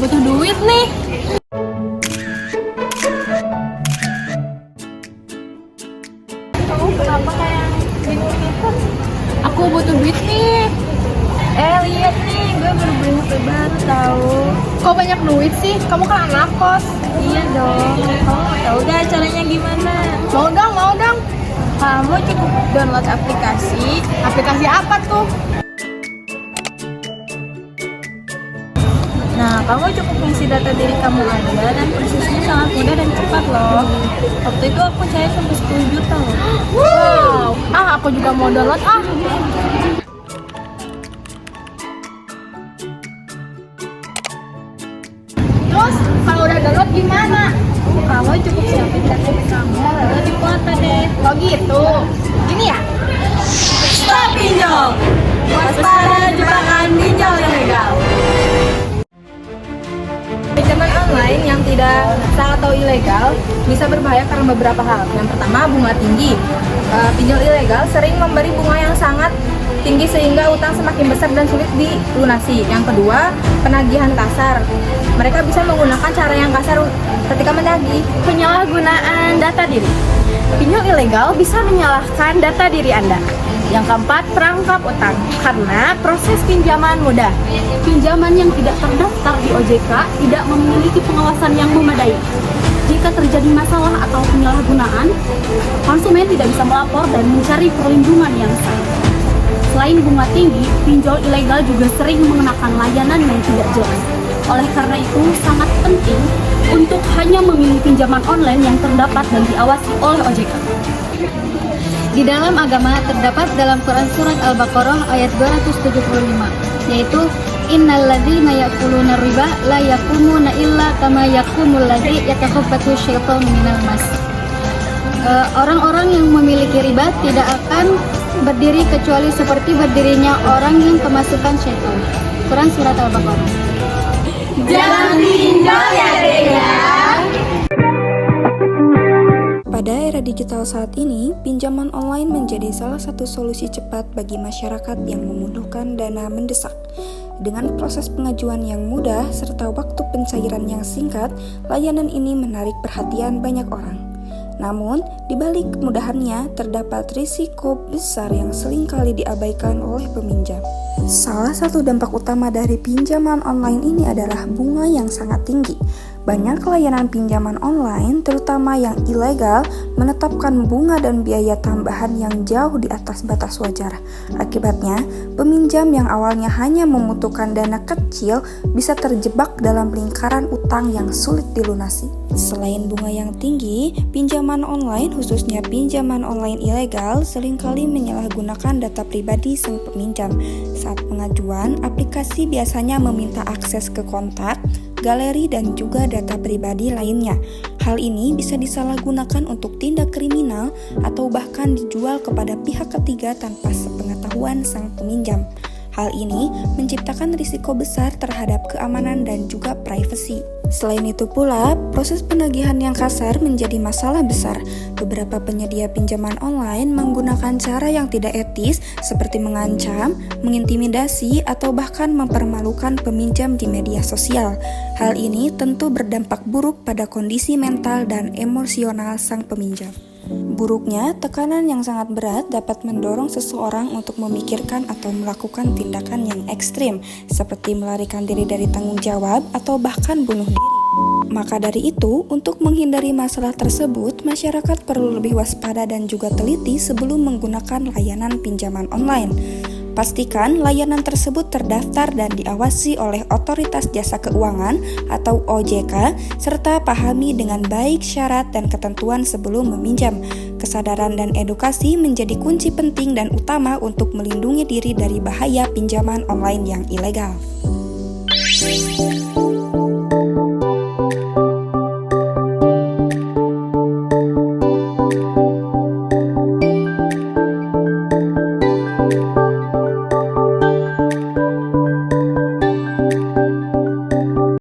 Butuh duit nih. Kamu kenapa kayak bingung gitu? Aku butuh duit nih. Lihat nih, gue baru beli HP baru tahu. Kok banyak duit sih? Kamu kan anak kos. Iya dong. Kamu mau tahu gak caranya gimana? Mau dong. Kamu cukup download aplikasi. Aplikasi apa tuh? Nah, kamu cukup mengisi data diri kamu aja dan prosesnya sangat mudah dan cepat loh. Waktu itu aku cair sampai 10 juta loh. Wow. Aku juga mau download Terus kalau udah download gimana? Kamu cukup siapin KTP kamu lalu dikuota deh. Oh gitu. Ini ya? Stop pinjol! Waspada jebakan pinjol ilegal. Pinjaman online yang tidak sah atau ilegal bisa berbahaya karena beberapa hal. Yang pertama, bunga tinggi. Pinjol ilegal sering memberi bunga yang sangat tinggi sehingga utang semakin besar dan sulit dilunasi. Yang kedua, penagihan kasar. Mereka bisa menggunakan cara yang kasar ketika menagih. Penyalahgunaan data diri. Pinjol ilegal bisa menyalahkan data diri Anda. Yang keempat, perangkap utang. Karena proses pinjaman mudah. Pinjaman yang tidak terdaftar di OJK tidak memiliki pengawasan yang memadai. Jika terjadi masalah atau penyalahgunaan, konsumen tidak bisa melapor dan mencari perlindungan yang sah. Selain bunga tinggi, pinjol ilegal juga sering mengenakan layanan yang tidak jelas. Oleh karena itu, sangat penting untuk hanya memilih pinjaman online yang terdapat dan diawasi oleh OJK. Di dalam agama terdapat dalam Quran Surat Al-Baqarah ayat 275, yaitu Innalladzina ya'kuluna riba la yaqumuna illa kama yaqumul ladzi yatakhabbathu syaitanu minal mas. Orang-orang yang memiliki riba tidak akan berdiri kecuali seperti berdirinya orang yang kemasukan syaitan. Quran Surat Al-Baqarah. Jangan pinjol ya, Dek ya. Pada era digital saat ini, pinjaman online menjadi salah satu solusi cepat bagi masyarakat yang membutuhkan dana mendesak. Dengan proses pengajuan yang mudah serta waktu pencairan yang singkat, layanan ini menarik perhatian banyak orang. Namun, di balik kemudahannya, terdapat risiko besar yang seringkali diabaikan oleh peminjam. Salah satu dampak utama dari pinjaman online ini adalah bunga yang sangat tinggi. Banyak layanan pinjaman online, terutama yang ilegal, menetapkan bunga dan biaya tambahan yang jauh di atas batas wajar. Akibatnya, peminjam yang awalnya hanya membutuhkan dana kecil bisa terjebak dalam lingkaran utang yang sulit dilunasi. Selain bunga yang tinggi, pinjaman online, khususnya pinjaman online ilegal, seringkali menyalahgunakan data pribadi sang peminjam. Saat pengajuan, aplikasi biasanya meminta akses ke kontak, galeri, dan juga data pribadi lainnya. Hal ini bisa disalahgunakan untuk tindak kriminal atau bahkan dijual kepada pihak ketiga tanpa sepengetahuan sang peminjam. Hal ini menciptakan risiko besar terhadap keamanan dan juga privasi. Selain itu pula, proses penagihan yang kasar menjadi masalah besar. Beberapa penyedia pinjaman online menggunakan cara yang tidak etis seperti mengancam, mengintimidasi, atau bahkan mempermalukan peminjam di media sosial. Hal ini tentu berdampak buruk pada kondisi mental dan emosional sang peminjam. Buruknya, tekanan yang sangat berat dapat mendorong seseorang untuk memikirkan atau melakukan tindakan yang ekstrim, seperti melarikan diri dari tanggung jawab atau bahkan bunuh diri. Maka dari itu, untuk menghindari masalah tersebut, masyarakat perlu lebih waspada dan juga teliti sebelum menggunakan layanan pinjaman online. Pastikan layanan tersebut terdaftar dan diawasi oleh Otoritas Jasa Keuangan atau OJK, serta pahami dengan baik syarat dan ketentuan sebelum meminjam. Kesadaran dan edukasi menjadi kunci penting dan utama untuk melindungi diri dari bahaya pinjaman online yang ilegal.